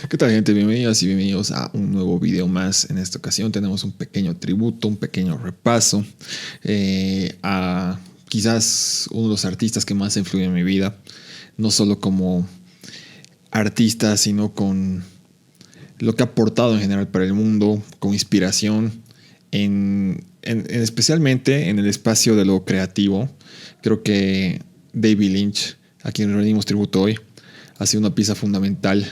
¿Qué tal, gente? Bienvenidas y bienvenidos a un nuevo video más. En esta ocasión tenemos un pequeño tributo, un pequeño repaso a quizás uno de los artistas que más influyen en mi vida. No solo como artista, sino con lo que ha aportado en general para el mundo, con inspiración, especialmente en el espacio de lo creativo. Creo que David Lynch, a quien rendimos tributo hoy, ha sido una pieza fundamental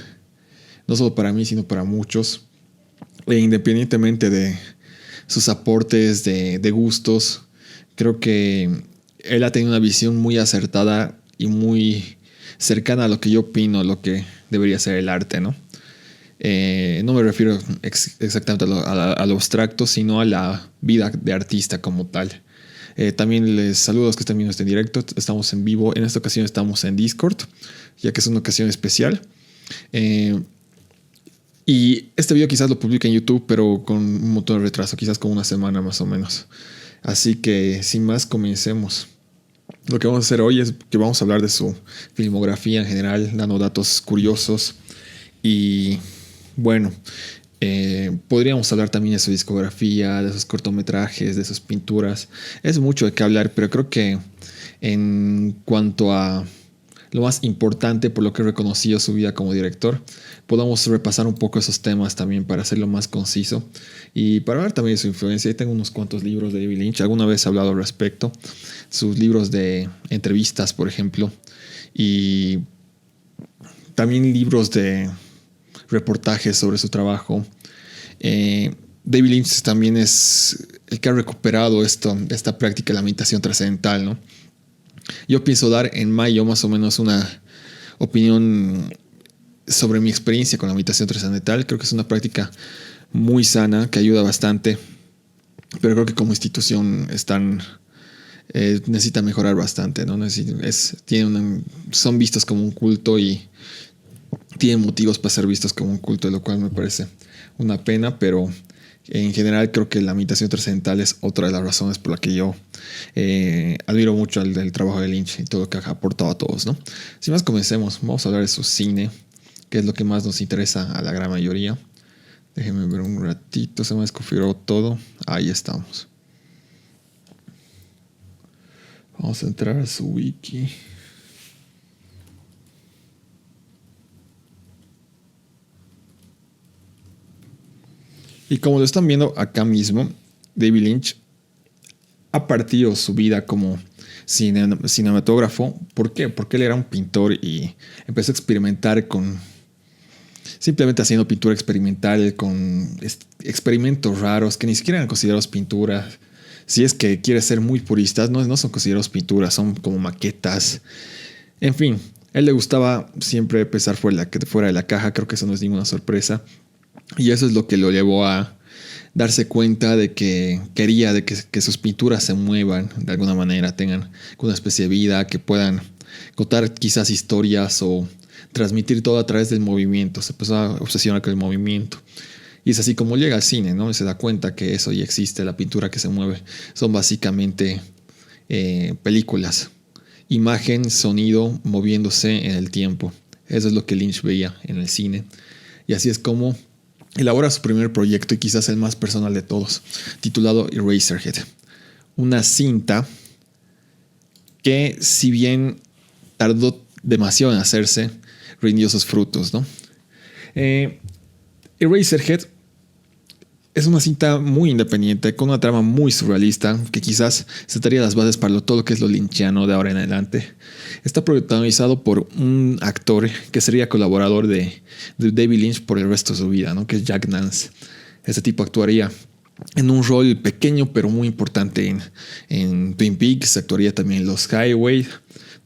no solo para mí, sino para muchos, independientemente de sus aportes de gustos. Creo que él ha tenido una visión muy acertada y muy cercana a lo que yo opino, a lo que debería ser el arte, ¿no? No me refiero exactamente a lo abstracto, sino a la vida de artista como tal. También les saludo a los que están viendo este directo. Estamos en vivo. En esta ocasión estamos en Discord, ya que es una ocasión especial. Y este video quizás lo publique en YouTube, pero con un montón de retraso, quizás con una semana más o menos. Así que sin más, comencemos. Lo que vamos a hacer hoy es que vamos a hablar de su filmografía en general, dando datos curiosos. Y bueno, podríamos hablar también de su discografía, de sus cortometrajes, de sus pinturas. Es mucho de qué hablar, pero creo que en cuanto a lo más importante por lo que he reconocido su vida como director, podamos repasar un poco esos temas también para hacerlo más conciso y para ver también su influencia. Ahí tengo unos cuantos libros de David Lynch, alguna vez he hablado al respecto, sus libros de entrevistas, por ejemplo, y también libros de reportajes sobre su trabajo. David Lynch también es el que ha recuperado esta práctica de la meditación trascendental, ¿no? Yo pienso dar en mayo más o menos una opinión sobre mi experiencia con la meditación trascendental. Creo que es una práctica muy sana, que ayuda bastante, pero creo que como institución necesita mejorar bastante, ¿no? Son vistos como un culto y tienen motivos para ser vistos como un culto, lo cual me parece una pena, pero en general creo que la meditación trascendental es otra de las razones por la que yo admiro mucho el trabajo de Lynch y todo lo que ha aportado a todos, ¿no? Sin más, comencemos. Vamos a hablar de su cine, que es lo que más nos interesa a la gran mayoría. Déjenme ver un ratito, se me desconfiguró todo. Ahí estamos. Vamos a entrar a su wiki. Y como lo están viendo acá mismo, David Lynch ha partido su vida como cinematógrafo. ¿Por qué? Porque él era un pintor y empezó a experimentar simplemente haciendo pintura experimental, con experimentos raros que ni siquiera eran considerados pinturas. Si es que quieres ser muy purista, no son considerados pinturas, son como maquetas. En fin, a él le gustaba siempre pensar fuera de la caja. Creo que eso no es ninguna sorpresa. Y eso es lo que lo llevó a darse cuenta de que quería que sus pinturas se muevan de alguna manera, tengan una especie de vida, que puedan contar quizás historias o transmitir todo a través del movimiento. Se empezó a obsesionar con el movimiento. Y es así como llega al cine, ¿no? Y se da cuenta que eso ya existe, la pintura que se mueve. Son básicamente películas. Imagen, sonido, moviéndose en el tiempo. Eso es lo que Lynch veía en el cine. Y así es como elabora su primer proyecto y quizás el más personal de todos, titulado Eraserhead. Una cinta que, si bien tardó demasiado en hacerse, rindió sus frutos, ¿no? Eraserhead es una cinta muy independiente, con una trama muy surrealista, que quizás sentaría las bases para todo lo que es lo lynchiano de ahora en adelante. Está protagonizado por un actor que sería colaborador de David Lynch por el resto de su vida, ¿no? Que es Jack Nance. Este tipo actuaría en un rol pequeño pero muy importante en Twin Peaks, actuaría también en Los Highway.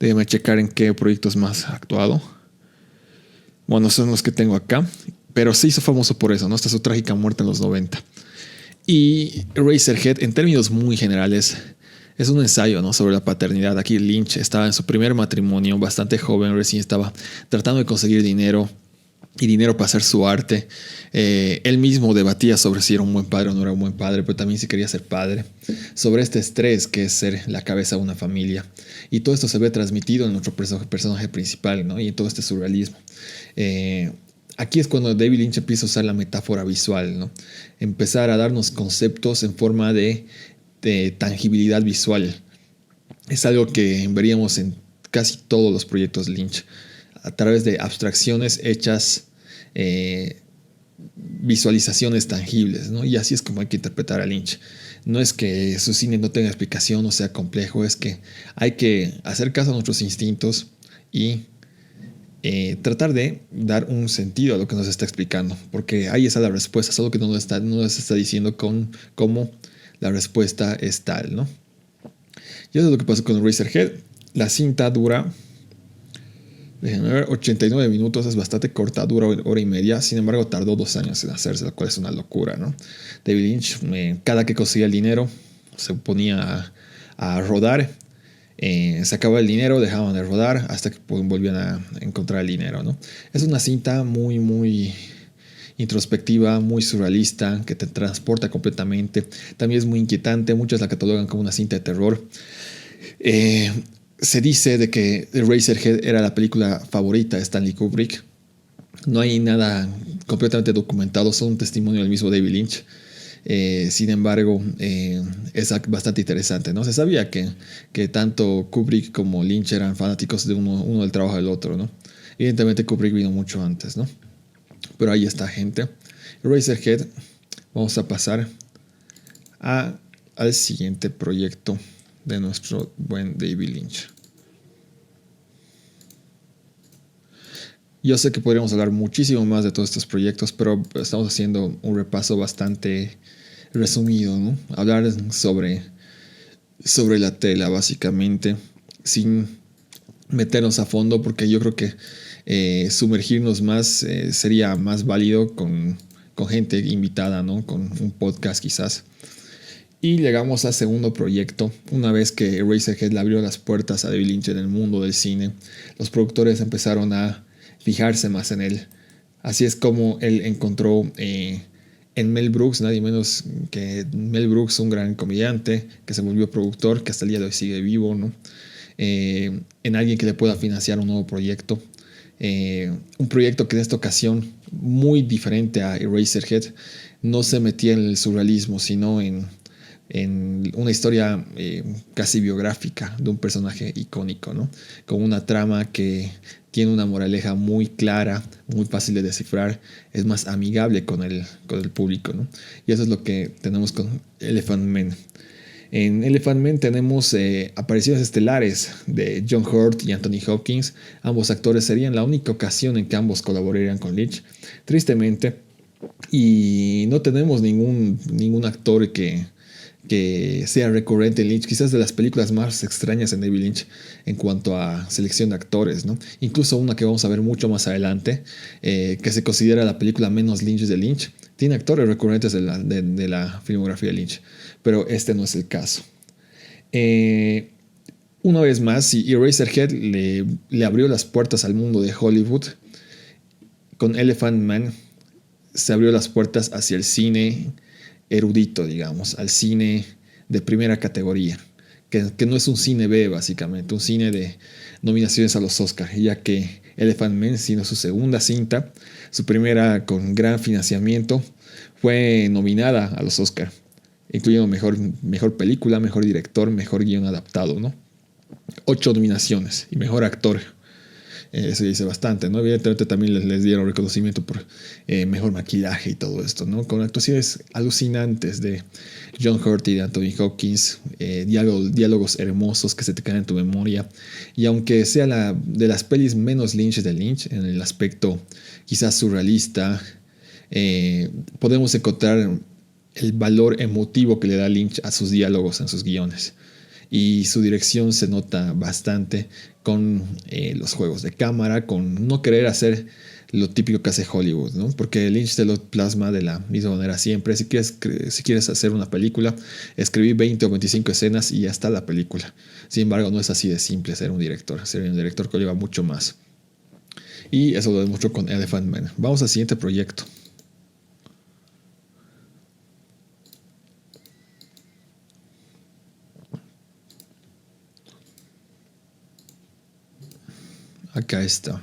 Déjame checar en qué proyectos más ha actuado. Bueno, son los que tengo acá. Pero se hizo famoso por eso, ¿no? Hasta su trágica muerte en los 90. Y Eraserhead, en términos muy generales, es un ensayo, ¿no? Sobre la paternidad. Aquí Lynch estaba en su primer matrimonio, bastante joven, recién estaba tratando de conseguir dinero para hacer su arte. Él mismo debatía sobre si era un buen padre o no era un buen padre, pero también si quería ser padre. Sobre este estrés que es ser la cabeza de una familia. Y todo esto se ve transmitido en nuestro personaje principal, ¿no? Y en todo este surrealismo. aquí es cuando David Lynch empieza a usar la metáfora visual, ¿no? Empezar a darnos conceptos en forma de tangibilidad visual. Es algo que veríamos en casi todos los proyectos Lynch, a través de abstracciones hechas, visualizaciones tangibles, ¿no? Y así es como hay que interpretar a Lynch. No es que su cine no tenga explicación o sea complejo, es que hay que hacer caso a nuestros instintos y tratar de dar un sentido a lo que nos está explicando, porque ahí está la respuesta, solo que no nos está diciendo cómo la respuesta es tal, ¿no? Y eso es lo que pasó con Eraserhead. La cinta dura, déjenme ver, 89 minutos, es bastante corta, dura hora y media. Sin embargo, tardó 2 años en hacerse, lo cual es una locura, ¿no? David Lynch, cada que conseguía el dinero, se ponía a rodar. Se acababa el dinero, dejaban de rodar hasta que volvían a encontrar el dinero, ¿no? Es una cinta muy, muy introspectiva, muy surrealista, que te transporta completamente. También es muy inquietante, muchos la catalogan como una cinta de terror. Eh, Se dice de que Eraserhead era la película favorita de Stanley Kubrick. No hay nada completamente documentado, solo un testimonio del mismo David Lynch. Sin embargo, es bastante interesante, ¿no? Se sabía que tanto Kubrick como Lynch eran fanáticos de uno del trabajo del otro, ¿no? Evidentemente Kubrick vino mucho antes, ¿no? Pero ahí está, gente. Eraserhead. Vamos a pasar al siguiente proyecto de nuestro buen David Lynch. Yo sé que podríamos hablar muchísimo más de todos estos proyectos, pero estamos haciendo un repaso bastante resumido, ¿no? Hablar sobre la tela, básicamente, sin meternos a fondo, porque yo creo que sumergirnos más sería más válido con gente invitada, ¿no? Con un podcast quizás. Y llegamos al segundo proyecto. Una vez que Eraserhead le abrió las puertas a David Lynch en el mundo del cine, los productores empezaron a fijarse más en él. Así es como él encontró en Mel Brooks, nadie menos que Mel Brooks, un gran comediante que se volvió productor, que hasta el día de hoy sigue vivo, ¿no? En alguien que le pueda financiar un nuevo proyecto. Un proyecto que en esta ocasión, muy diferente a Eraserhead, no se metía en el surrealismo, sino en una historia casi biográfica de un personaje icónico, ¿no? Con una trama que tiene una moraleja muy clara, muy fácil de descifrar, es más amigable con el público, ¿no? Y eso es lo que tenemos con Elephant Man. En Elephant Man tenemos apariciones estelares de John Hurt y Anthony Hopkins. Ambos actores serían la única ocasión en que ambos colaborarían con Lynch, tristemente. Y no tenemos ningún actor que sea recurrente en Lynch, quizás de las películas más extrañas en David Lynch en cuanto a selección de actores, ¿no? Incluso una que vamos a ver mucho más adelante, que se considera la película menos Lynch de Lynch, tiene actores recurrentes de la filmografía de Lynch, pero este no es el caso. Una vez más, si Eraserhead le abrió las puertas al mundo de Hollywood, con Elephant Man se abrió las puertas hacia el cine erudito, digamos, al cine de primera categoría, que no es un cine B, básicamente, un cine de nominaciones a los Oscars, ya que Elephant Man, siendo su segunda cinta, su primera con gran financiamiento, fue nominada a los Oscars, incluyendo mejor película, mejor director, mejor guión adaptado, ¿no? 8 nominaciones y mejor actor. Eso dice bastante, ¿no? Evidentemente también les dieron reconocimiento por mejor maquillaje y todo esto, ¿no? Con actuaciones alucinantes de John Hurt y de Anthony Hopkins, diálogos hermosos que se te quedan en tu memoria. Y aunque sea de las pelis menos Lynch de Lynch, en el aspecto quizás surrealista, podemos encontrar el valor emotivo que le da Lynch a sus diálogos en sus guiones. Y su dirección se nota bastante con los juegos de cámara, con no querer hacer lo típico que hace Hollywood, ¿no? Porque Lynch te lo plasma de la misma manera siempre. Si quieres hacer una película, escribí 20 o 25 escenas y ya está la película. Sin embargo, no es así de simple ser un director. Ser un director que lleva mucho más. Y eso lo demostró con Elephant Man. Vamos al siguiente proyecto. Acá está.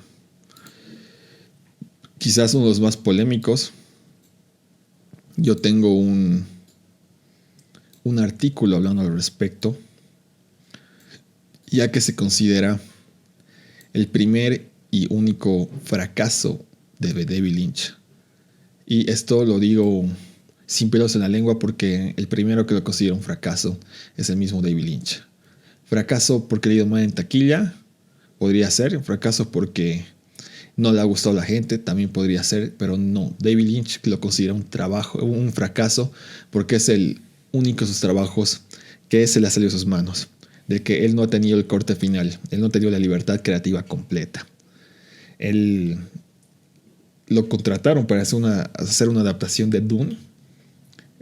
quizás uno de los más polémicos. Yo tengo un artículo hablando al respecto, ya que se considera el primer y único fracaso de David Lynch. Y esto lo digo sin pelos en la lengua porque el primero que lo considera un fracaso es el mismo David Lynch. Fracaso porque le ha ido mal en taquilla, podría ser. Fracaso porque no le ha gustado a la gente, también podría ser. Pero no, David Lynch lo considera un fracaso porque es el único de sus trabajos que se le ha salido de sus manos. De que él no ha tenido el corte final, él no ha tenido la libertad creativa completa. Él lo contrataron para hacer una adaptación de Dune.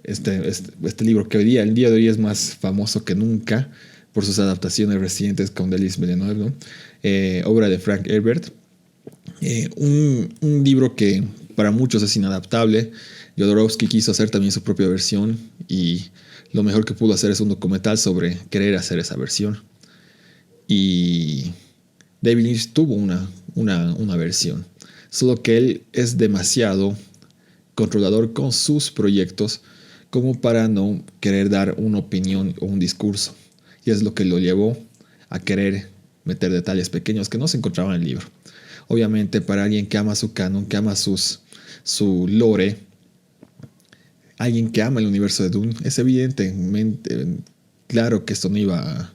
Este libro que el día de hoy es más famoso que nunca por sus adaptaciones recientes con Denis Villeneuve, ¿no? Obra de Frank Herbert. Un libro que para muchos es inadaptable. Jodorowsky quiso hacer también su propia versión y lo mejor que pudo hacer es un documental sobre querer hacer esa versión. Y David Lynch tuvo una versión, solo que él es demasiado controlador con sus proyectos como para no querer dar una opinión o un discurso. Y es lo que lo llevó a querer meter detalles pequeños que no se encontraban en el libro. Obviamente para alguien que ama su canon, que ama su lore, alguien que ama el universo de Dune, es evidentemente claro que esto no iba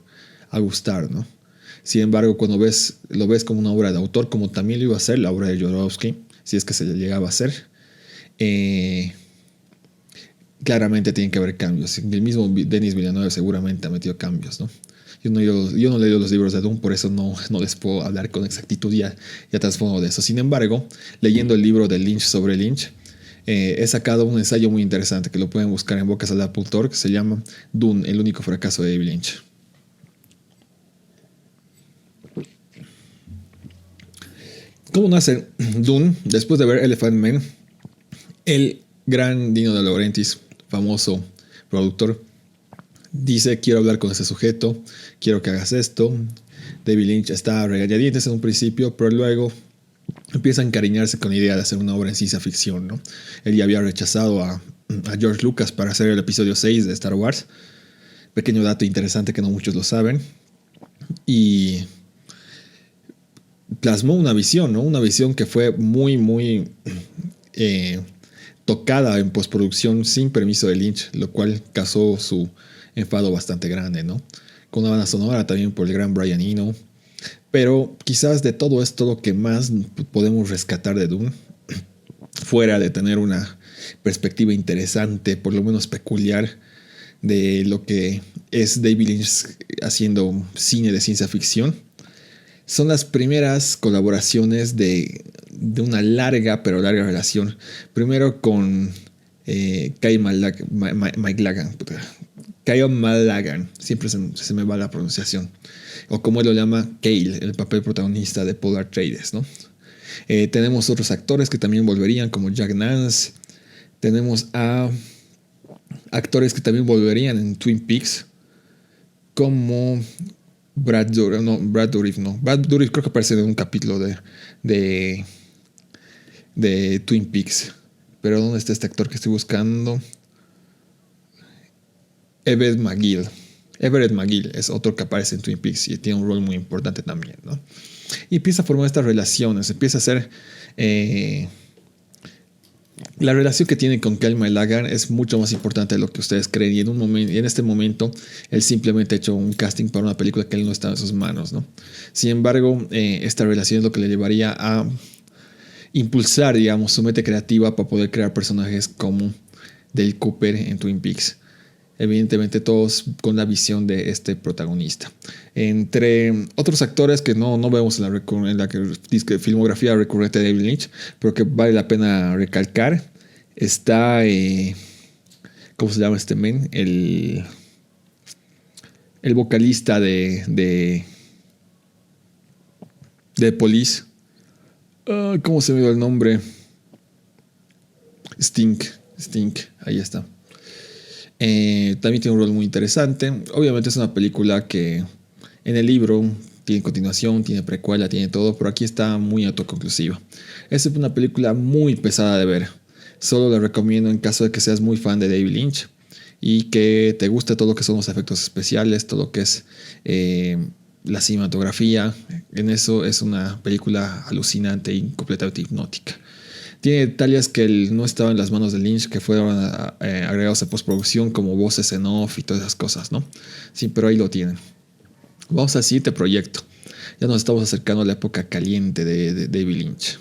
a gustar, ¿no? Sin embargo, cuando lo ves como una obra de autor, como también lo iba a ser la obra de Jodorowsky, si es que se le llegaba a hacer, claramente tienen que haber cambios. El mismo Denis Villeneuve seguramente ha metido cambios, ¿no? Yo no he leído los libros de Dune, por eso no les puedo hablar con exactitud ya trasfondo de eso. Sin embargo, leyendo el libro de Lynch sobre Lynch, he sacado un ensayo muy interesante que lo pueden buscar en bocasalada.org, que se llama Dune, el único fracaso de David Lynch. ¿Cómo nace Dune? Después de ver Elephant Man, el gran Dino De Laurentiis, famoso productor, dice: quiero hablar con ese sujeto, quiero que hagas esto. David Lynch está a regañadientes en un principio, pero luego empieza a encariñarse con la idea de hacer una obra en ciencia ficción, ¿no? Él ya había rechazado a George Lucas para hacer el episodio 6 de Star Wars. Pequeño dato interesante que no muchos lo saben. Y plasmó una visión, ¿no? Una visión que fue muy tocada en postproducción sin permiso de Lynch, lo cual causó su enfado bastante grande, ¿no? Con una banda sonora también por el gran Brian Eno. Pero quizás de todo esto lo que más podemos rescatar de Dune, fuera de tener una perspectiva interesante, por lo menos peculiar, de lo que es David Lynch haciendo cine de ciencia ficción, son las primeras colaboraciones de una larga relación. Primero con Kyle Malagan, siempre se me va la pronunciación, o como él lo llama, Cale, el papel protagonista de Polar Trades, ¿no? Tenemos otros actores que también volverían, como Jack Nance. Tenemos a actores que también volverían en Twin Peaks, como Brad Dourif creo que aparece en un capítulo de Twin Peaks. Pero ¿dónde está este actor que estoy buscando? Everett McGill es otro que aparece en Twin Peaks y tiene un rol muy importante también, ¿no? Y empieza a formar estas relaciones, empieza a ser... la relación que tiene con Kyle Malagan es mucho más importante de lo que ustedes creen. Y en este momento, él simplemente ha hecho un casting para una película que él no está en sus manos, ¿no? Sin embargo, esta relación es lo que le llevaría a impulsar, digamos, su mente creativa para poder crear personajes como Dale Cooper en Twin Peaks. Evidentemente todos con la visión de este protagonista. Entre otros actores que no vemos en la filmografía recurrente de David Lynch, pero que vale la pena recalcar, está... ¿cómo se llama este men? El vocalista de Police. ¿Cómo se me dio el nombre? Stink, ahí está. También tiene un rol muy interesante. Obviamente es una película que en el libro Tiene continuación, tiene precuela, tiene todo, pero aquí está muy autoconclusiva. Es una película muy pesada de ver. Solo la recomiendo en caso de que seas muy fan de David Lynch y que te guste todo lo que son los efectos especiales, todo lo que es la cinematografía. En eso es una película alucinante y completamente hipnótica. Tiene detalles que no estaban en las manos de Lynch, que fueron agregados a postproducción, como voces en off y todas esas cosas, ¿no? Sí, pero ahí lo tienen. Vamos al siguiente proyecto. Ya nos estamos acercando a la época caliente de David Lynch.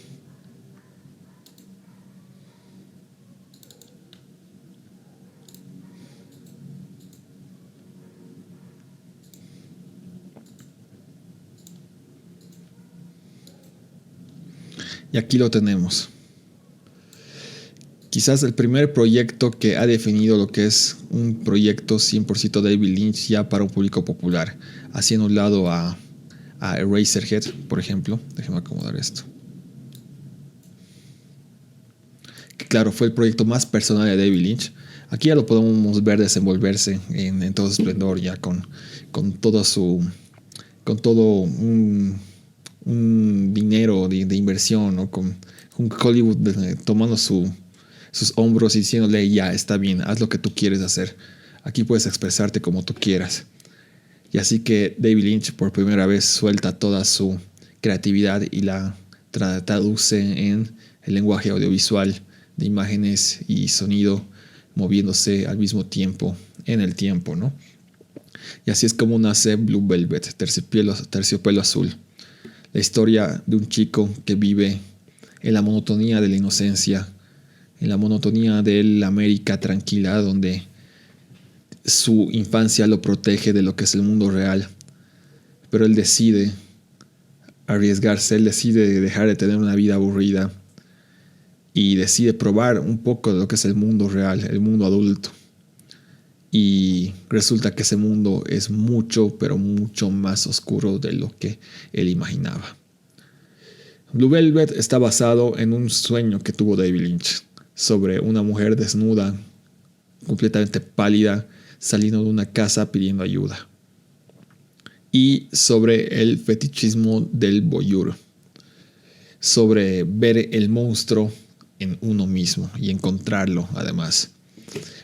Y aquí lo tenemos. Quizás el primer proyecto que ha definido lo que es un proyecto 100% David Lynch ya para un público popular, haciendo un lado a Eraserhead, por ejemplo. Déjenme acomodar esto. Que claro, fue el proyecto más personal de David Lynch. Aquí ya lo podemos ver desenvolverse en todo su esplendor, ya con todo un dinero de inversión, ¿no? Con Hollywood tomando sus hombros y diciéndole, ya, está bien, haz lo que tú quieres hacer. Aquí puedes expresarte como tú quieras. Y así que David Lynch por primera vez suelta toda su creatividad y la traduce en el lenguaje audiovisual de imágenes y sonido moviéndose al mismo tiempo en el tiempo, ¿no? Y así es como nace Blue Velvet, Terciopelo Azul. La historia de un chico que vive en la monotonía de la inocencia, en la monotonía de la América tranquila, donde su infancia lo protege de lo que es el mundo real. Pero él decide arriesgarse, él decide dejar de tener una vida aburrida y decide probar un poco de lo que es el mundo real, el mundo adulto. Y resulta que ese mundo es mucho, pero mucho más oscuro de lo que él imaginaba. Blue Velvet está basado en un sueño que tuvo David Lynch sobre una mujer desnuda, completamente pálida, saliendo de una casa pidiendo ayuda. Y sobre el fetichismo del voyeur, sobre ver el monstruo en uno mismo y encontrarlo además.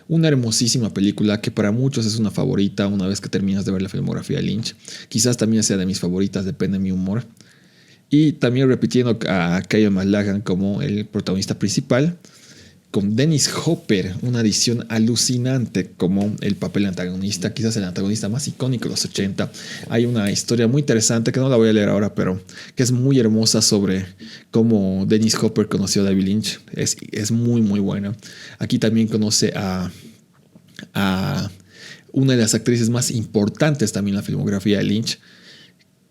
Una hermosísima película que para muchos es una favorita una vez que terminas de ver la filmografía de Lynch. Quizás también sea de mis favoritas, depende de mi humor. Y también repitiendo a Kyle MacLachlan como el protagonista principal, con Dennis Hopper, una adición alucinante como el papel antagonista, quizás el antagonista más icónico de los 80. Hay una historia muy interesante que no la voy a leer ahora, pero que es muy hermosa sobre cómo Dennis Hopper conoció a David Lynch. Es muy, muy buena. Aquí también conoce a una de las actrices más importantes también en la filmografía de Lynch,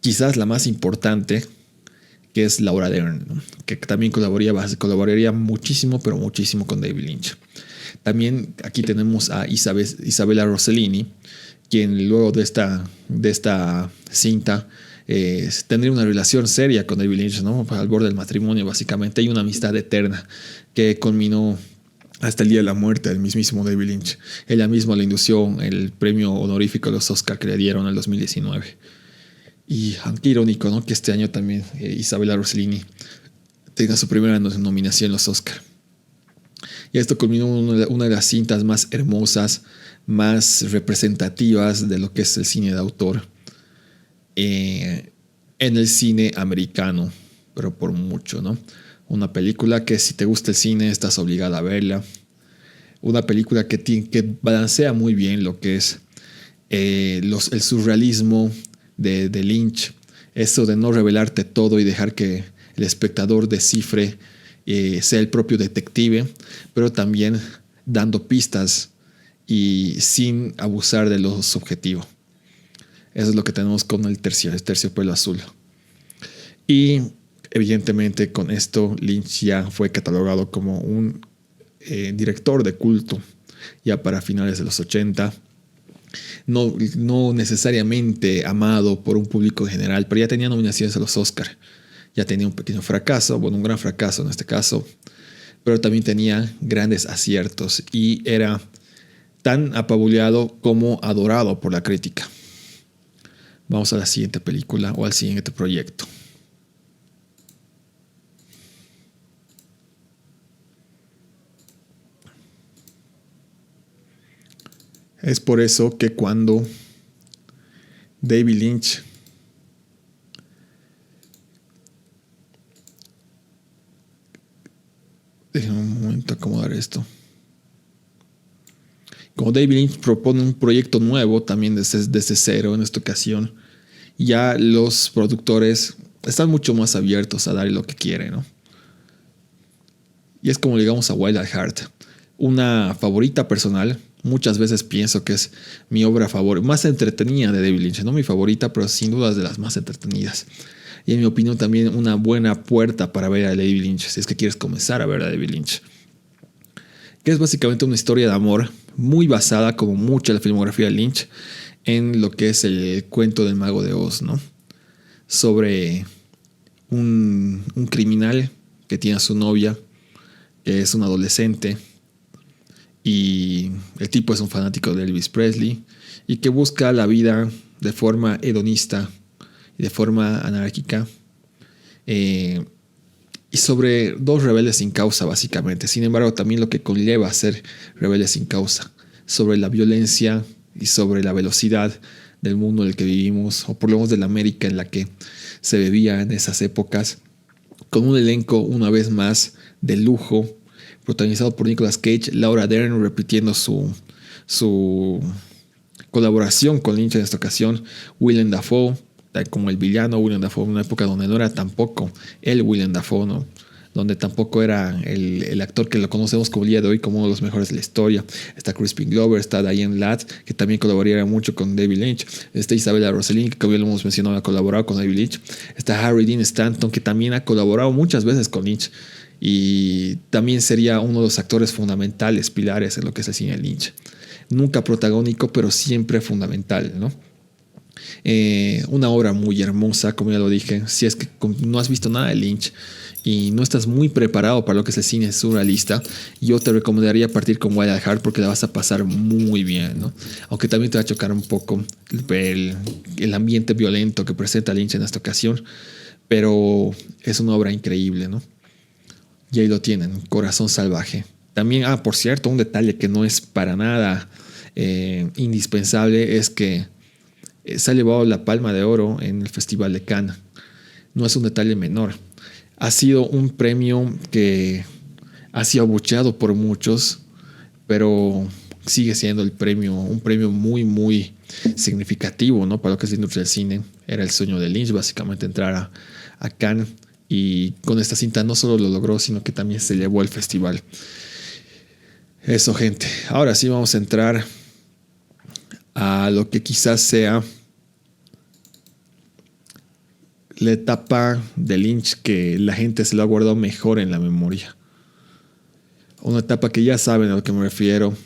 quizás la más importante, que es Laura Dern, ¿no? Que también colaboraría muchísimo, pero muchísimo con David Lynch. También aquí tenemos a Isabella Rossellini, quien luego de esta cinta tendría una relación seria con David Lynch, ¿no? Al borde del matrimonio, básicamente, y una amistad eterna que culminó hasta el día de la muerte del mismísimo David Lynch. Ella misma le indució el premio honorífico de los Oscar que le dieron en el 2019. Y qué irónico, ¿no? Que este año también Isabella Rossellini tenga su primera nominación en los Oscar. Y esto culminó una de las cintas más hermosas, más representativas de lo que es el cine de autor en el cine americano, pero por mucho, ¿no? Una película que si te gusta el cine estás obligada a verla. Una película que balancea muy bien lo que es el surrealismo de Lynch, eso de no revelarte todo y dejar que el espectador descifre, sea el propio detective, pero también dando pistas y sin abusar de lo subjetivo. Eso es lo que tenemos con el Terciopelo Azul. Y evidentemente con esto Lynch ya fue catalogado como un director de culto ya para finales de los 80. No necesariamente amado por un público en general, pero ya tenía nominaciones a los Oscar. Ya tenía un pequeño fracaso, bueno, un gran fracaso en este caso, pero también tenía grandes aciertos y era tan apabullado como adorado por la crítica. Vamos a la siguiente película o al siguiente proyecto. Es por eso que cuando David Lynch déjame un momento acomodar esto. Como David Lynch propone un proyecto nuevo, también desde cero en esta ocasión, ya los productores están mucho más abiertos a dar lo que quieren, ¿no? Y es como digamos a Wild at Heart, una favorita personal. Muchas veces pienso que es mi obra favorita, más entretenida de David Lynch, no mi favorita, pero sin duda es de las más entretenidas. Y en mi opinión también una buena puerta para ver a David Lynch, si es que quieres comenzar a ver a David Lynch. Que es básicamente una historia de amor muy basada, como mucha de la filmografía de Lynch, en lo que es el cuento del Mago de Oz, ¿no? Sobre un criminal que tiene a su novia, que es un adolescente, y el tipo es un fanático de Elvis Presley, y que busca la vida de forma hedonista y de forma anárquica, y sobre dos rebeldes sin causa, básicamente. Sin embargo, también lo que conlleva ser rebeldes sin causa, sobre la violencia y sobre la velocidad del mundo en el que vivimos, o por lo menos de la América en la que se vivía en esas épocas, con un elenco una vez más de lujo, protagonizado por Nicolas Cage, Laura Dern repitiendo su colaboración con Lynch en esta ocasión, Willem Dafoe como el villano, Willem Dafoe en una época donde no era tampoco el Willem Dafoe, ¿no? Donde tampoco era el actor que lo conocemos como el día de hoy como uno de los mejores de la historia. Está Crispin Glover, está Diane Ladd, que también colaboraría mucho con David Lynch. Está Isabella Rossellini, que como ya lo hemos mencionado, ha colaborado con David Lynch. Está Harry Dean Stanton, que también ha colaborado muchas veces con Lynch. Y también sería uno de los actores fundamentales, pilares en lo que es el cine de Lynch. Nunca protagónico, pero siempre fundamental, ¿no? Una obra muy hermosa, como ya lo dije. Si es que no has visto nada de Lynch y no estás muy preparado para lo que es el cine surrealista, yo te recomendaría partir con Wild at Heart porque la vas a pasar muy bien, ¿no? Aunque también te va a chocar un poco el ambiente violento que presenta Lynch en esta ocasión, pero es una obra increíble, ¿no? Y ahí lo tienen, Corazón Salvaje. También, por cierto, un detalle que no es para nada indispensable es que se ha llevado la Palma de Oro en el Festival de Cannes. No es un detalle menor. Ha sido un premio que ha sido abucheado por muchos, pero sigue siendo un premio muy, muy significativo, ¿no? Para lo que es la industria del cine. Era el sueño de Lynch, básicamente, entrar a Cannes. Y con esta cinta no solo lo logró, sino que también se llevó al festival. Eso, gente. Ahora sí vamos a entrar a lo que quizás sea la etapa de Lynch que la gente se lo ha guardado mejor en la memoria. Una etapa que ya saben a lo que me refiero.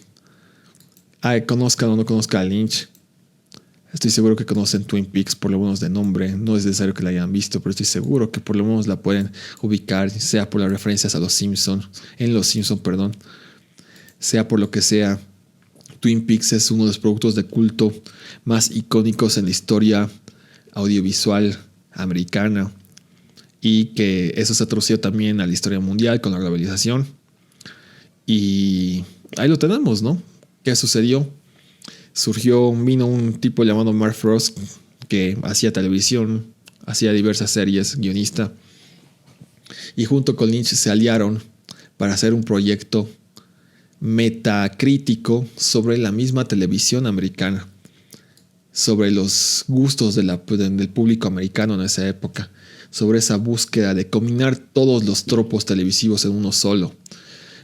Conozcan o no conozcan a Lynch. Estoy seguro que conocen Twin Peaks por lo menos de nombre. No es necesario que la hayan visto, pero estoy seguro que por lo menos la pueden ubicar, sea por las referencias a Los Simpson, perdón, sea por lo que sea. Twin Peaks es uno de los productos de culto más icónicos en la historia audiovisual americana y que eso se ha traducido también a la historia mundial con la globalización. Y ahí lo tenemos, ¿no? ¿Qué sucedió? Vino un tipo llamado Mark Frost que hacía televisión, hacía diversas series, guionista, y junto con Lynch se aliaron para hacer un proyecto metacrítico sobre la misma televisión americana, sobre los gustos del público americano en esa época, sobre esa búsqueda de combinar todos los tropos televisivos en uno solo.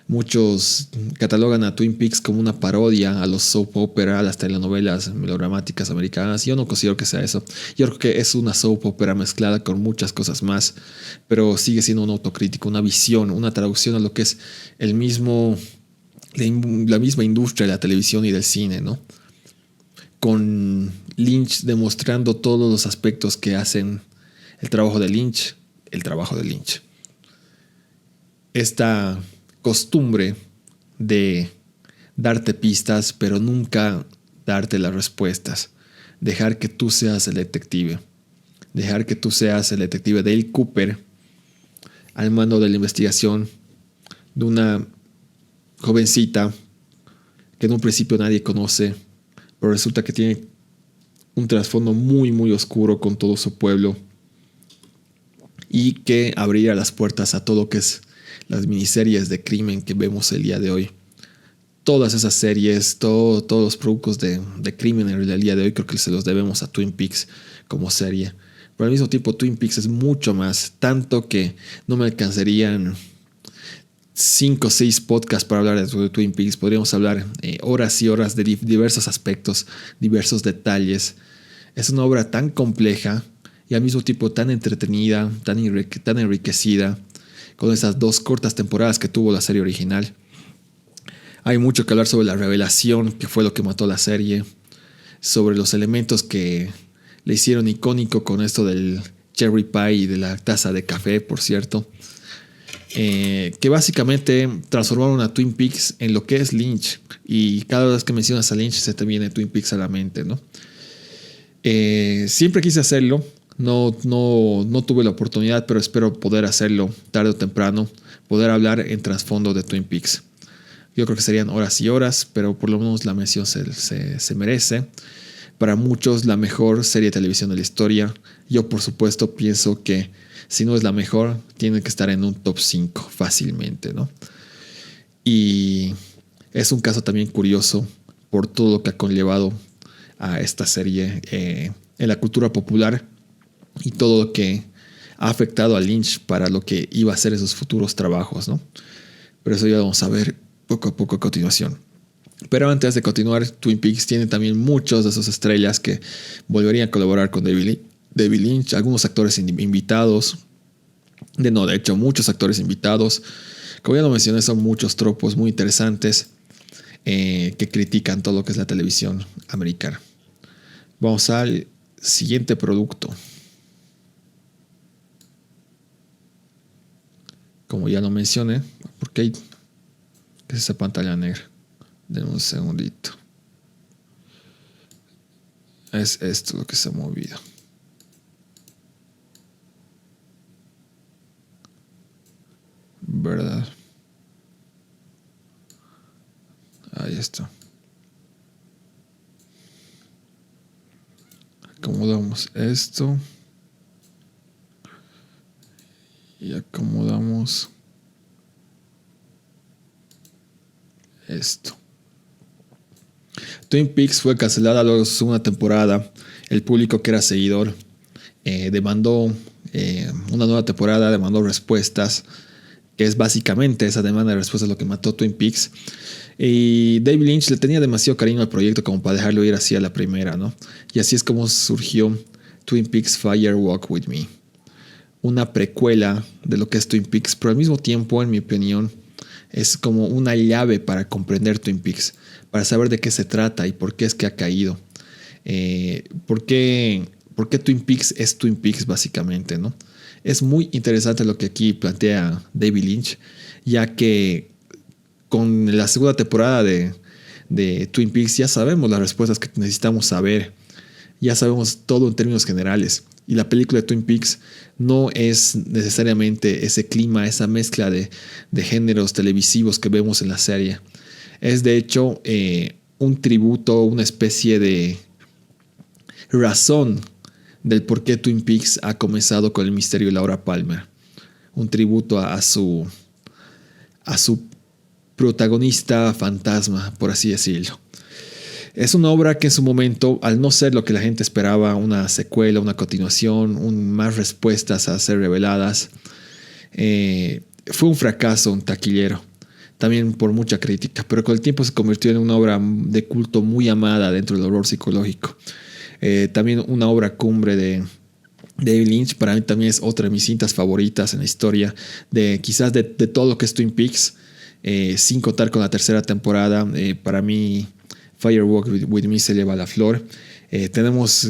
Muchos catalogan a Twin Peaks como una parodia a los soap opera, a las telenovelas melodramáticas americanas. Yo no considero que sea eso. Yo creo que es una soap opera mezclada con muchas cosas más, pero sigue siendo un autocrítico, una visión, una traducción a lo que es la misma industria de la televisión y del cine, ¿no? Con Lynch demostrando todos los aspectos que hacen el trabajo de Lynch, Esta costumbre de darte pistas, pero nunca darte las respuestas. dejar que tú seas el detective. Dejar que tú seas el detective Dale Cooper al mando de la investigación de una jovencita que en un principio nadie conoce, pero resulta que tiene un trasfondo muy muy oscuro con todo su pueblo y que abrirá las puertas a todo lo que es las miniseries de crimen que vemos el día de hoy. Todas esas series, todos los productos de crimen en el día de hoy creo que se los debemos a Twin Peaks como serie. Pero al mismo tiempo Twin Peaks es mucho más, tanto que no me alcanzarían 5 o 6 podcasts para hablar de Twin Peaks. Podríamos hablar horas y horas de diversos aspectos, diversos detalles. Es una obra tan compleja y al mismo tiempo tan entretenida, tan enriquecida, con esas 2 cortas temporadas que tuvo la serie original. Hay mucho que hablar sobre la revelación, que fue lo que mató la serie, sobre los elementos que le hicieron icónico con esto del cherry pie y de la taza de café, por cierto, que básicamente transformaron a Twin Peaks en lo que es Lynch. Y cada vez que mencionas a Lynch se te viene Twin Peaks a la mente, ¿no? Siempre quise hacerlo, no tuve la oportunidad, pero espero poder hacerlo tarde o temprano, poder hablar en trasfondo de Twin Peaks. Yo creo que serían horas y horas, pero por lo menos la mención se merece. Para muchos, la mejor serie de televisión de la historia. Yo, por supuesto, pienso que si no es la mejor, tiene que estar en un top 5 fácilmente, ¿no? Y es un caso también curioso por todo lo que ha conllevado a esta serie en la cultura popular y todo lo que ha afectado a Lynch para lo que iba a ser en sus futuros trabajos, ¿no? Pero eso ya vamos a ver poco a poco a continuación. Pero antes de continuar, Twin Peaks tiene también muchos de sus estrellas que volverían a colaborar con David Lynch, algunos actores invitados, de hecho muchos actores invitados. Como ya lo mencioné, son muchos tropos muy interesantes que critican todo lo que es la televisión americana. Vamos al siguiente producto. Como ya lo mencioné, porque hay ¿qué es esa pantalla negra? Denme un segundito. Es esto lo que se ha movido. ¿Verdad? Ahí está. Acomodamos esto. Y acomodamos esto. Twin Peaks fue cancelada luego de su segunda temporada. El público que era seguidor demandó una nueva temporada, demandó respuestas, que es básicamente esa demanda de respuestas lo que mató Twin Peaks. Y David Lynch le tenía demasiado cariño al proyecto como para dejarlo ir así a la primera, ¿no? Y así es como surgió Twin Peaks Fire Walk With Me. Una precuela de lo que es Twin Peaks, pero al mismo tiempo, en mi opinión, es como una llave para comprender Twin Peaks, para saber de qué se trata y por qué es que ha caído. ¿Por qué Twin Peaks es Twin Peaks básicamente, ¿no? Es muy interesante lo que aquí plantea David Lynch, ya que con la segunda temporada de Twin Peaks ya sabemos las respuestas que necesitamos saber, ya sabemos todo en términos generales. Y la película de Twin Peaks no es necesariamente ese clima, esa mezcla de géneros televisivos que vemos en la serie. Es de hecho un tributo, una especie de razón del por qué Twin Peaks ha comenzado con el misterio de Laura Palmer. Un tributo a su protagonista fantasma, por así decirlo. Es una obra que en su momento, al no ser lo que la gente esperaba, una secuela, una continuación, más respuestas a ser reveladas, fue un fracaso, un taquillero, también por mucha crítica, pero con el tiempo se convirtió en una obra de culto muy amada dentro del horror psicológico. También una obra cumbre de David Lynch, para mí también es otra de mis cintas favoritas en la historia, quizás de todo lo que es Twin Peaks, sin contar con la tercera temporada. Para mí Fire Walk With Me se lleva la flor. Tenemos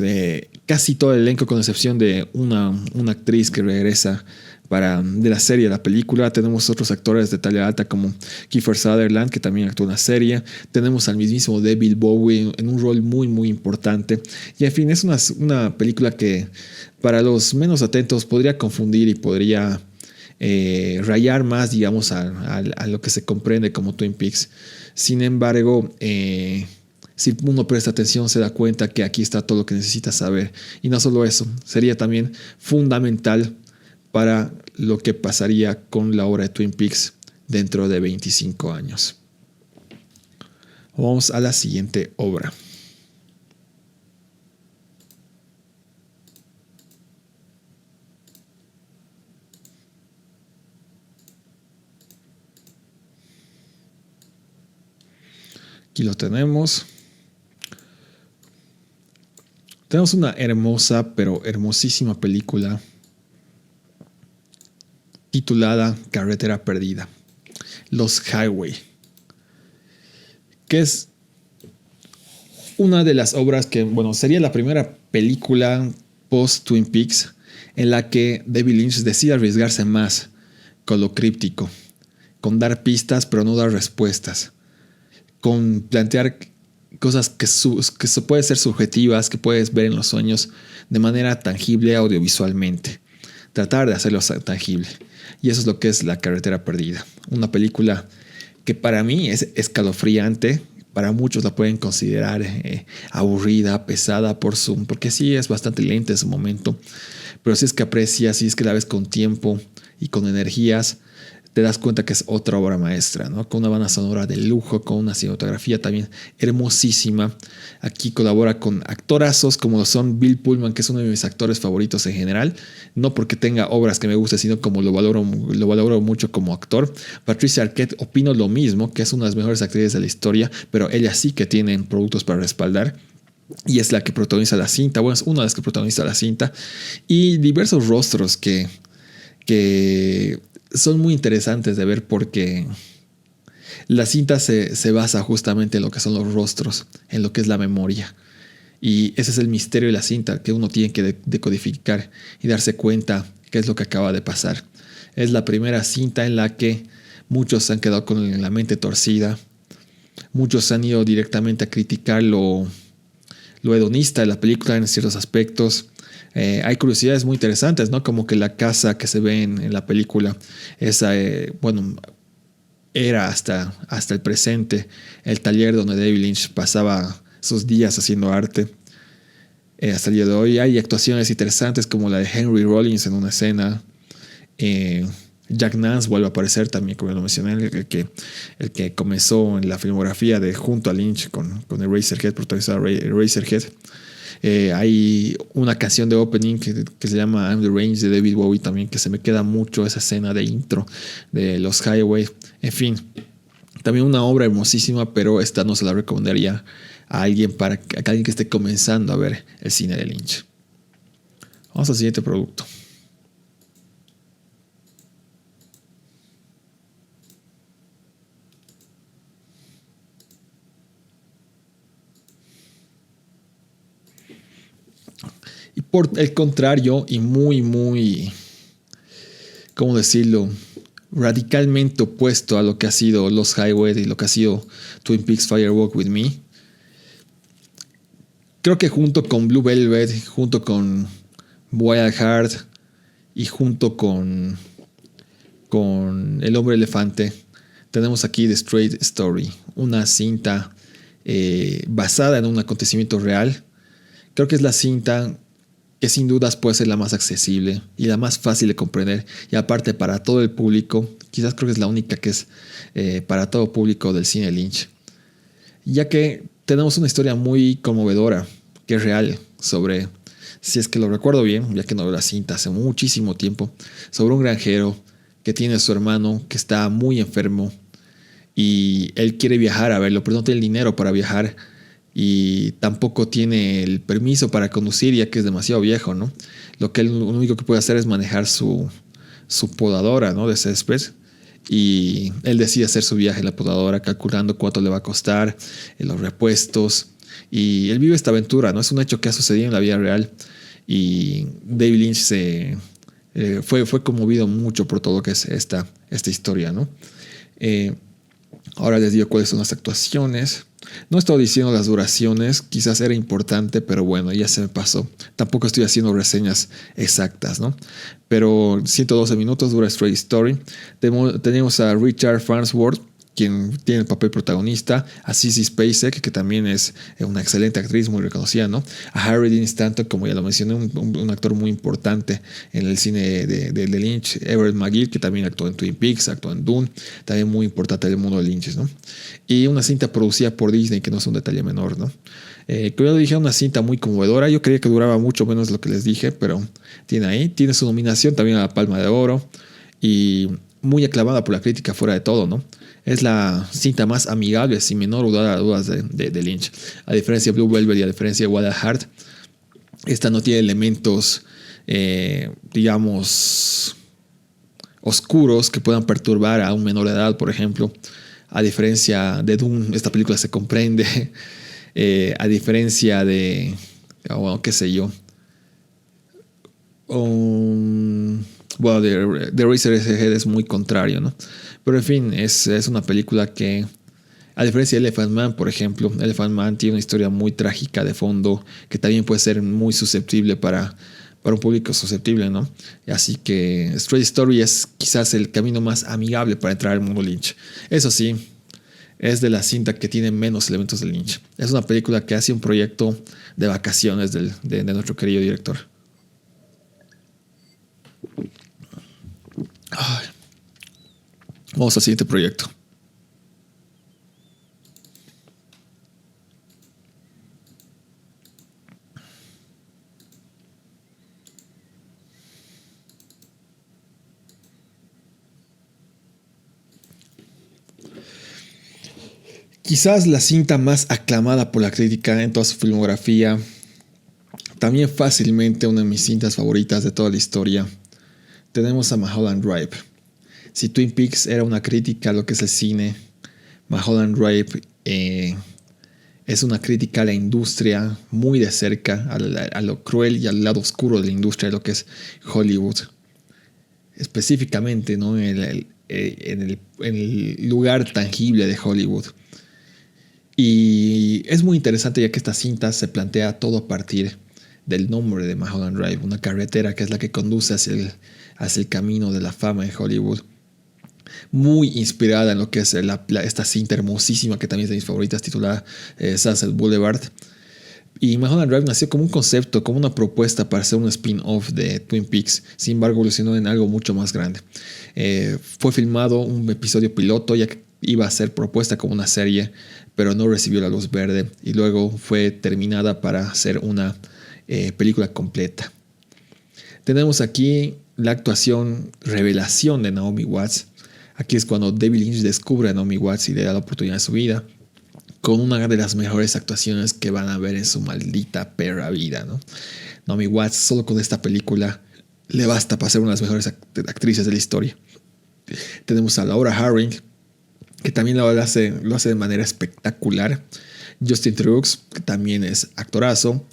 casi todo el elenco con excepción de una actriz que regresa de la serie, la película. Tenemos otros actores de talla alta como Kiefer Sutherland, que también actuó en la serie. Tenemos al mismísimo David Bowie en un rol muy, muy importante. Y en fin, es una película que para los menos atentos podría confundir y podría rayar más, digamos, a lo que se comprende como Twin Peaks. Sin embargo, si uno presta atención se da cuenta que aquí está todo lo que necesita saber. Y no solo eso, sería también fundamental para lo que pasaría con la obra de Twin Peaks dentro de 25 años. Vamos a la siguiente obra. Aquí lo tenemos. Tenemos una hermosa, pero hermosísima película titulada Carretera Perdida, Lost Highway, que es una de las obras que, bueno, sería la primera película post Twin Peaks en la que David Lynch decide arriesgarse más con lo críptico, con dar pistas pero no dar respuestas, con plantear cosas que pueden ser subjetivas, que puedes ver en los sueños de manera tangible audiovisualmente. Tratar de hacerlo tangible. Y eso es lo que es La Carretera Perdida. Una película que para mí es escalofriante. Para muchos la pueden considerar aburrida, pesada porque sí es bastante lenta en su momento. Pero si es que aprecias, si es que la ves con tiempo y con energías, te das cuenta que es otra obra maestra, ¿no? Con una banda sonora de lujo, con una cinematografía también hermosísima. Aquí colabora con actorazos como lo son Bill Pullman, que es uno de mis actores favoritos en general, no porque tenga obras que me gusten, sino como lo valoro mucho como actor. Patricia Arquette, opino lo mismo, que es una de las mejores actrices de la historia, pero ella sí que tiene productos para respaldar. Y es la que protagoniza la cinta, bueno, es una de las que protagoniza la cinta. Y diversos rostros que son muy interesantes de ver porque la cinta se basa justamente en lo que son los rostros, en lo que es la memoria. Y ese es el misterio de la cinta que uno tiene que decodificar y darse cuenta qué es lo que acaba de pasar. Es la primera cinta en la que muchos se han quedado con la mente torcida. Muchos han ido directamente a criticar lo hedonista de la película en ciertos aspectos. Hay curiosidades muy interesantes, ¿no? Como que la casa que se ve en la película, esa, bueno, era hasta el presente el taller donde David Lynch pasaba sus días haciendo arte. Hasta el día de hoy hay actuaciones interesantes como la de Henry Rollins en una escena. Jack Nance vuelve a aparecer también, como lo mencioné, el que comenzó en la filmografía de junto a Lynch con Eraserhead, protagonizado Eraserhead. Hay una canción de opening que se llama I'm the Range de David Bowie también, que se me queda mucho esa escena de intro de Los Highway. En fin, también una obra hermosísima, pero esta no se la recomendaría a alguien que esté comenzando a ver el cine de Lynch. Vamos al siguiente producto. Y por el contrario, y muy, ¿cómo decirlo? Radicalmente opuesto a lo que ha sido Lost Highway y lo que ha sido Twin Peaks Fire Walk With Me. Creo que junto con Blue Velvet, junto con Wild Heart y junto con El Hombre Elefante, tenemos aquí The Straight Story, una cinta basada en un acontecimiento real. Creo que es la cinta que sin dudas puede ser la más accesible y la más fácil de comprender, y aparte para todo el público. Quizás creo que es la única que es para todo público del cine Lynch, ya que tenemos una historia muy conmovedora que es real sobre, si es que lo recuerdo bien, ya que no veo la cinta hace muchísimo tiempo, sobre un granjero que tiene a su hermano que está muy enfermo y él quiere viajar a verlo, pero no tiene el dinero para viajar y tampoco tiene el permiso para conducir, ya que es demasiado viejo, ¿no? Lo único que puede hacer es manejar su podadora, ¿no? De césped. Y él decide hacer su viaje en la podadora, calculando cuánto le va a costar, los repuestos. Y él vive esta aventura, ¿no? Es un hecho que ha sucedido en la vida real. Y David Lynch Fue conmovido mucho por todo lo que es esta historia, ¿no? Eh, Ahora les digo cuáles son las actuaciones. No estoy diciendo las duraciones, quizás era importante, pero bueno, ya se me pasó. Tampoco estoy haciendo reseñas exactas, ¿no? Pero 112 minutos dura Straight Story. Tenemos a Richard Farnsworth, quien tiene el papel protagonista, a Sissy Spacek, que también es una excelente actriz, muy reconocida, ¿no? A Harry Dean Stanton, como ya lo mencioné, un actor muy importante en el cine de Lynch. Everett McGill, que también actuó en Twin Peaks, actuó en Dune, también muy importante en el mundo de Lynch, ¿no? Y una cinta producida por Disney, que no es un detalle menor, ¿no? Como ya lo dije, una cinta muy conmovedora. Yo creía que duraba mucho menos de lo que les dije, pero tiene su nominación también a la Palma de Oro y muy aclamada por la crítica fuera de todo, ¿no? Es la cinta más amigable, sin menor lugar a dudas, de Lynch. A diferencia de Blue Velvet y a diferencia de Wild at Heart, esta no tiene elementos, digamos, oscuros que puedan perturbar a un menor de edad, por ejemplo. A diferencia de Dune, esta película se comprende. A diferencia de, bueno, qué sé yo. Bueno, The Razor's Edge es muy contrario, ¿no? Pero en fin, es una película que, a diferencia de Elephant Man, por ejemplo, Elephant Man tiene una historia muy trágica de fondo que también puede ser muy susceptible para un público susceptible, ¿no? Así que Straight Story es quizás el camino más amigable para entrar al mundo Lynch. Eso sí, es de la cinta que tiene menos elementos de Lynch. Es una película que hace un proyecto de vacaciones de nuestro querido director. Ay. Vamos al siguiente proyecto. Quizás la cinta más aclamada por la crítica en toda su filmografía. También fácilmente una de mis cintas favoritas de toda la historia. Tenemos a Mulholland Drive. Si Twin Peaks era una crítica a lo que es el cine, Mulholland Drive es una crítica a la industria muy de cerca, a lo cruel y al lado oscuro de la industria de lo que es Hollywood. Específicamente, ¿no? en el lugar tangible de Hollywood. Y es muy interesante ya que esta cinta se plantea todo a partir del nombre de Mulholland Drive, una carretera que es la que conduce hacia el camino de la fama en Hollywood. Muy inspirada en lo que es esta cinta hermosísima que también es de mis favoritas, titulada Sunset Boulevard. Y Mulholland Drive nació como un concepto, como una propuesta para hacer un spin-off de Twin Peaks. Sin embargo, evolucionó en algo mucho más grande. Fue filmado un episodio piloto, ya que iba a ser propuesta como una serie, pero no recibió la luz verde. Y luego fue terminada para hacer una película completa. Tenemos aquí la actuación revelación de Naomi Watts. Aquí es cuando David Lynch descubre a Naomi Watts y le da la oportunidad de su vida, con una de las mejores actuaciones que van a ver en su maldita perra vida, ¿no? Naomi Watts, solo con esta película, le basta para ser una de las mejores actrices de la historia. Tenemos a Laura Harring, que también lo hace de manera espectacular. Justin Theroux, que también es actorazo.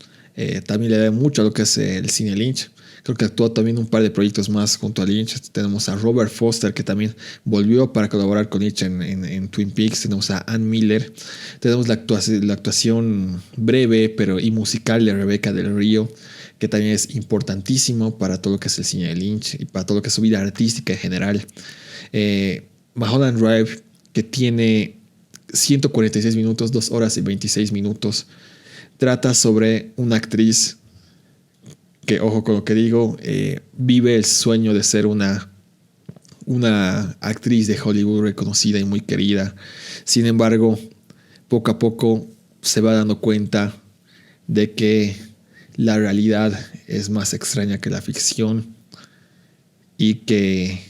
También le da mucho a lo que es el cine Lynch. Creo que actuó también un par de proyectos más junto a Lynch. Tenemos a Robert Foster, que también volvió para colaborar con Lynch en Twin Peaks. Tenemos a Ann Miller. Tenemos la actuación breve y musical de Rebecca Del Rio, que también es importantísimo para todo lo que es el cine de Lynch y para todo lo que es su vida artística en general. Mulholland Drive, que tiene 146 minutos, 2 horas y 26 minutos, trata sobre una actriz que, ojo con lo que digo, vive el sueño de ser una actriz de Hollywood reconocida y muy querida. Sin embargo, poco a poco se va dando cuenta de que la realidad es más extraña que la ficción y que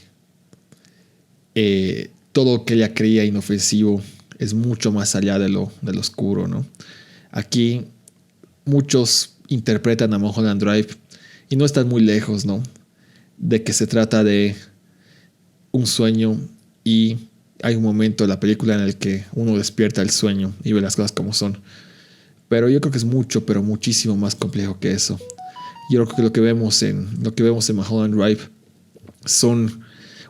todo lo que ella creía inofensivo es mucho más allá de lo oscuro, ¿no? Aquí muchos interpretan a Mulholland Drive y no están muy lejos, ¿no? De que se trata de un sueño y hay un momento de la película en el que uno despierta el sueño y ve las cosas como son. Pero yo creo que es mucho, pero muchísimo más complejo que eso. Yo creo que lo que vemos en Mulholland Drive son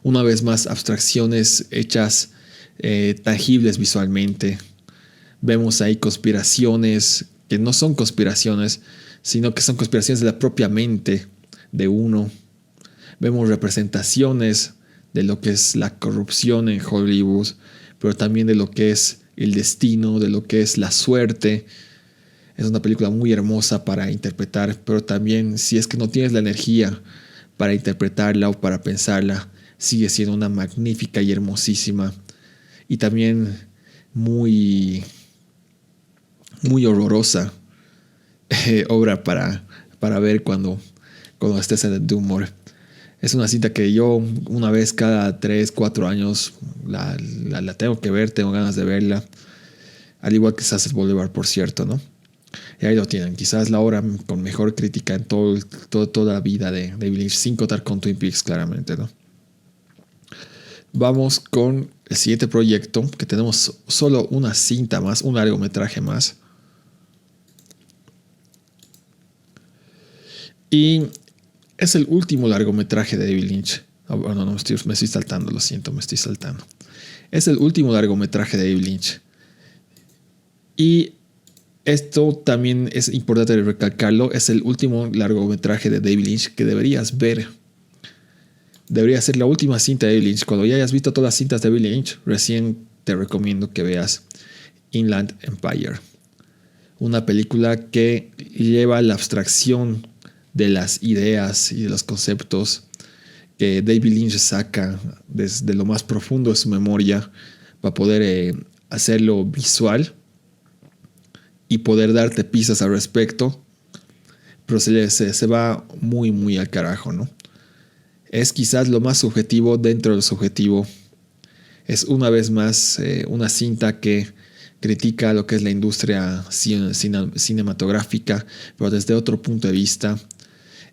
una vez más abstracciones hechas tangibles visualmente. Vemos ahí conspiraciones que no son conspiraciones, sino que son conspiraciones de la propia mente de uno. Vemos representaciones de lo que es la corrupción en Hollywood, pero también de lo que es el destino, de lo que es la suerte. Es una película muy hermosa para interpretar, pero también si es que no tienes la energía para interpretarla o para pensarla, sigue siendo una magnífica y hermosísima y también muy, muy horrorosa obra para ver cuando estés de humor. Es una cinta que yo una vez cada 3, 4 años la tengo que ver, tengo ganas de verla. Al igual que Sunset Boulevard, por cierto, ¿no? Y ahí lo tienen. Quizás la obra con mejor crítica en toda la vida de David Lynch, sin contar con Twin Peaks, claramente, ¿no? Vamos con el siguiente proyecto, que tenemos solo una cinta más, un largometraje más. Y es el último largometraje de David Lynch. No, me estoy saltando, lo siento, me estoy saltando. Es el último largometraje de David Lynch. Y esto también es importante recalcarlo. Es el último largometraje de David Lynch que deberías ver. Debería ser la última cinta de David Lynch. Cuando ya hayas visto todas las cintas de David Lynch, recién te recomiendo que veas Inland Empire. Una película que lleva la abstracción de las ideas y de los conceptos que David Lynch saca desde lo más profundo de su memoria para poder hacerlo visual y poder darte pistas al respecto, pero se va muy, muy al carajo, ¿no? Es quizás lo más subjetivo dentro de lo subjetivo. Es una vez más una cinta que critica lo que es la industria cinematográfica, pero desde otro punto de vista.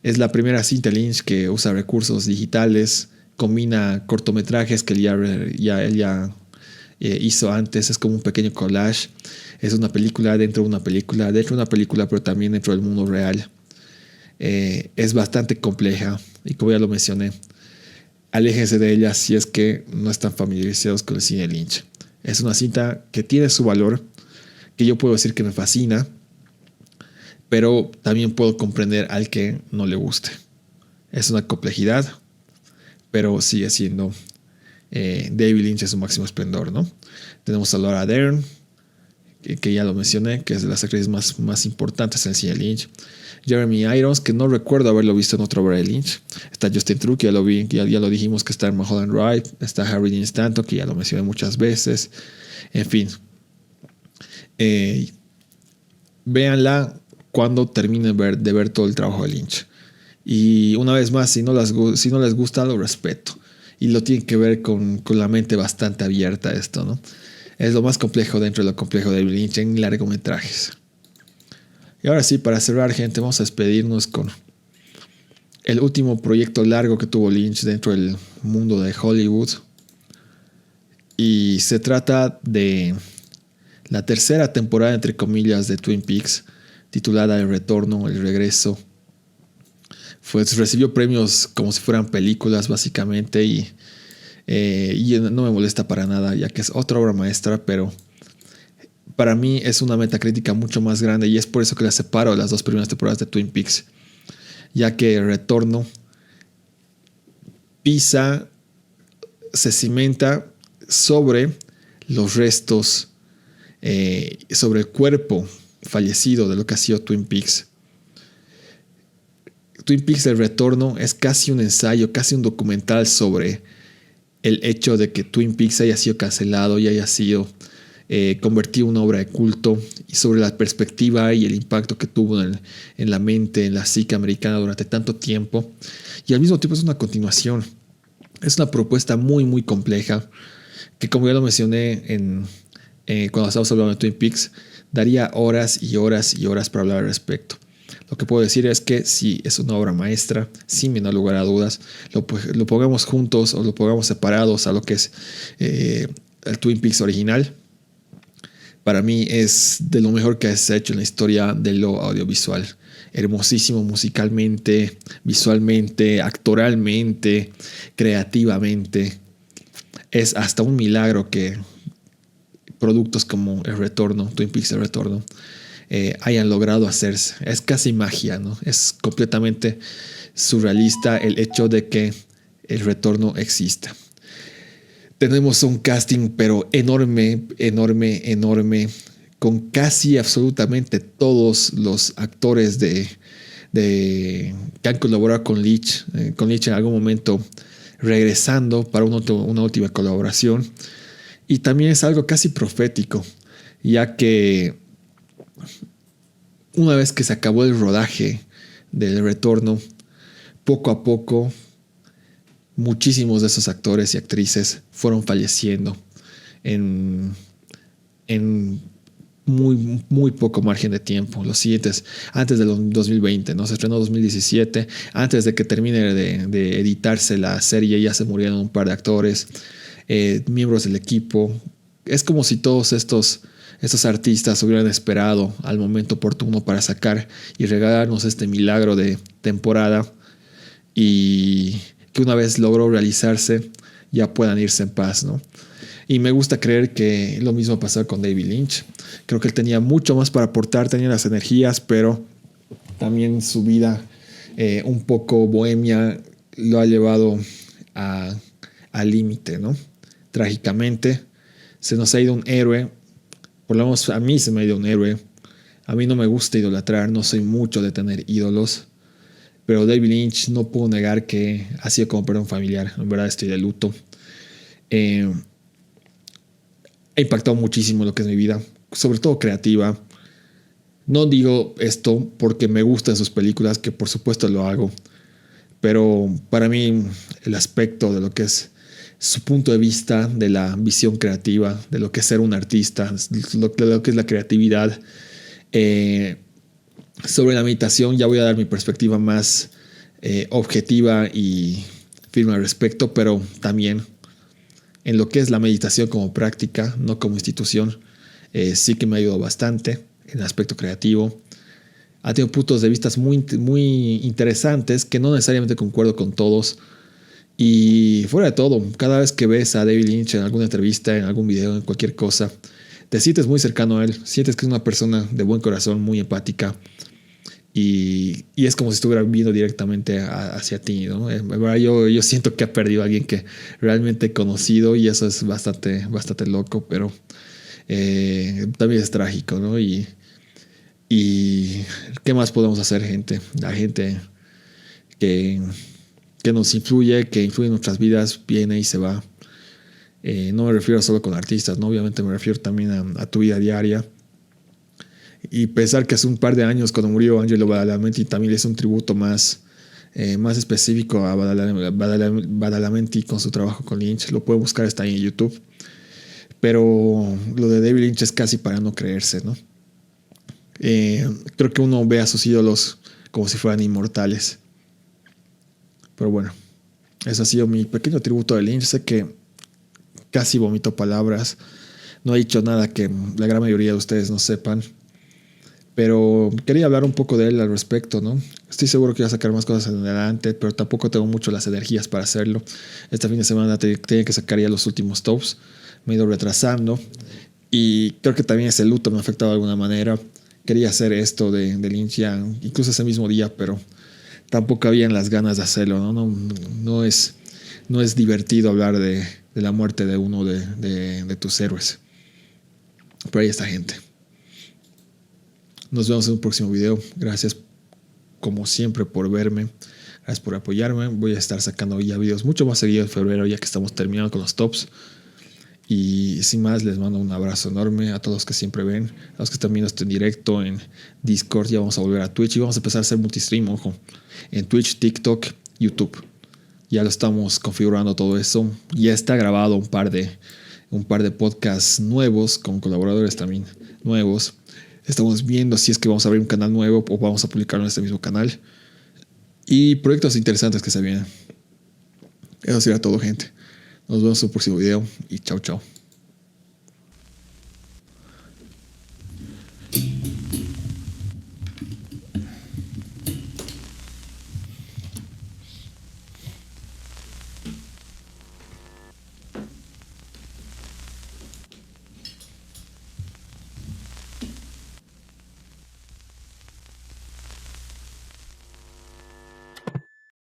Es la primera cinta Lynch que usa recursos digitales, combina cortometrajes que él ya hizo antes, es como un pequeño collage. Es una película dentro de una película, pero también dentro del mundo real. Es bastante compleja y como ya lo mencioné, aléjense de ella si es que no están familiarizados con el cine Lynch. Es una cinta que tiene su valor, que yo puedo decir que me fascina, pero también puedo comprender al que no le guste. Es una complejidad, pero sigue siendo David Lynch en su máximo esplendor, ¿no? Tenemos a Laura Dern, que ya lo mencioné, que es de las actrices más importantes en el cine Lynch. Jeremy Irons, que no recuerdo haberlo visto en otra obra de Lynch. Está Justin True, que ya lo vi, ya lo dijimos que está en Mulholland Drive. Está Harry Dean Stanton, que ya lo mencioné muchas veces. En fin. Véanla cuando terminen de ver todo el trabajo de Lynch. Y una vez más, si no les gusta, lo respeto. Y lo tienen que ver con la mente bastante abierta esto, ¿no? Es lo más complejo dentro de lo complejo de David Lynch en largometrajes. Y ahora sí, para cerrar, gente, vamos a despedirnos con el último proyecto largo que tuvo Lynch dentro del mundo de Hollywood. Y se trata de la tercera temporada, entre comillas, de Twin Peaks, titulada El Retorno, El Regreso. Recibió premios como si fueran películas, básicamente, y no me molesta para nada, ya que es otra obra maestra, pero para mí es una metacrítica mucho más grande y es por eso que la separo de las dos primeras temporadas de Twin Peaks, ya que El Retorno se cimenta sobre los restos, sobre el cuerpo fallecido de lo que ha sido Twin Peaks. Twin Peaks El Retorno es casi un ensayo, casi un documental sobre el hecho de que Twin Peaks haya sido cancelado y haya sido convertido en una obra de culto, y sobre la perspectiva y el impacto que tuvo en la mente, en la psique americana durante tanto tiempo. Y al mismo tiempo es una continuación. Es una propuesta muy, muy compleja que, como ya lo mencioné cuando estábamos hablando de Twin Peaks, daría horas y horas y horas para hablar al respecto. Lo que puedo decir es que sí, es una obra maestra, sin menor lugar a dudas. Lo pongamos juntos o lo pongamos separados a lo que es el Twin Peaks original. Para mí es de lo mejor que se ha hecho en la historia de lo audiovisual. hermosísimo musicalmente, visualmente, actoralmente, creativamente. Es hasta un milagro que productos como El Retorno, Twin Peaks El Retorno, hayan logrado hacerse. Es casi magia, ¿no? Es completamente surrealista el hecho de que El Retorno exista. Tenemos un casting pero enorme, enorme, enorme, con casi absolutamente todos los actores que han colaborado con Leitch en algún momento regresando para una última colaboración. Y también es algo casi profético, ya que una vez que se acabó el rodaje del Retorno, poco a poco muchísimos de esos actores y actrices fueron falleciendo en muy, muy poco margen de tiempo. Los siguientes, antes del 2020, ¿no? Se estrenó 2017. Antes de que termine de editarse la serie, ya se murieron un par de actores, miembros del equipo. Es como si todos estos artistas hubieran esperado al momento oportuno para sacar y regalarnos este milagro de temporada, y que una vez logró realizarse ya puedan irse en paz, ¿no? Y me gusta creer que lo mismo pasó con David Lynch. Creo que él tenía mucho más para aportar, tenía las energías, pero también su vida un poco bohemia lo ha llevado al límite, ¿no? Trágicamente se nos ha ido un héroe. Por lo menos a mí se me ha ido un héroe. A mí no me gusta idolatrar, no soy mucho de tener ídolos, pero David Lynch no puedo negar que ha sido como perder un familiar. En verdad estoy de luto. Ha impactado muchísimo lo que es mi vida, sobre todo creativa. No digo esto porque me gustan sus películas, que por supuesto lo hago, pero para mí el aspecto de lo que es su punto de vista, de la visión creativa, de lo que es ser un artista, de lo que es la creatividad, sobre la meditación ya voy a dar mi perspectiva más objetiva y firme al respecto, pero también en lo que es la meditación como práctica, no como institución, sí que me ha ayudado bastante en el aspecto creativo. Ha tenido puntos de vista muy, muy interesantes que no necesariamente concuerdo con todos. Y fuera de todo, cada vez que ves a David Lynch en alguna entrevista, en algún video, en cualquier cosa, te sientes muy cercano a él, sientes que es una persona de buen corazón, muy empática, y es como si estuviera viendo directamente hacia ti, ¿no? Yo siento que ha perdido a alguien que realmente he conocido, y eso es bastante, bastante loco, pero también es trágico, ¿no? Y ¿qué más podemos hacer, gente? La gente que nos influye, que influye en nuestras vidas, viene y se va. No me refiero solo con artistas, ¿no? Obviamente me refiero también a tu vida diaria. Y pensar que hace un par de años, cuando murió Angelo Badalamenti, también le hizo un tributo más específico a Badalamenti con su trabajo con Lynch. Lo pueden buscar, está ahí en YouTube. Pero lo de David Lynch es casi para no creerse, ¿no? Creo que uno ve a sus ídolos como si fueran inmortales. Pero bueno, ese ha sido mi pequeño tributo a Lynch. Sé que casi vomito palabras. No he dicho nada que la gran mayoría de ustedes no sepan, pero quería hablar un poco de él al respecto, ¿no? Estoy seguro que voy a sacar más cosas en adelante, pero tampoco tengo mucho las energías para hacerlo. Este fin de semana tenía que sacar ya los últimos tops. Me he ido retrasando y creo que también ese luto me ha afectado de alguna manera. Quería hacer esto de Lynch ya, incluso ese mismo día, pero tampoco habían las ganas de hacerlo, ¿no? No es divertido hablar de la muerte de uno de tus héroes. Pero ahí está, gente. Nos vemos en un próximo video. Gracias como siempre por verme. Gracias por apoyarme. Voy a estar sacando ya videos mucho más seguido en febrero, ya que estamos terminando con los tops. Y sin más, les mando un abrazo enorme a todos los que siempre ven, a los que están viendo esto en directo en Discord. Ya vamos a volver a Twitch y vamos a empezar a hacer multistream, ojo, en Twitch, TikTok, YouTube. Ya lo estamos configurando todo eso. Ya está grabado un par de podcasts nuevos con colaboradores también nuevos. Estamos viendo si es que vamos a abrir un canal nuevo o vamos a publicarlo en este mismo canal. Y proyectos interesantes que se vienen. Eso será todo, gente. Nos vemos en el próximo video y chao, chao.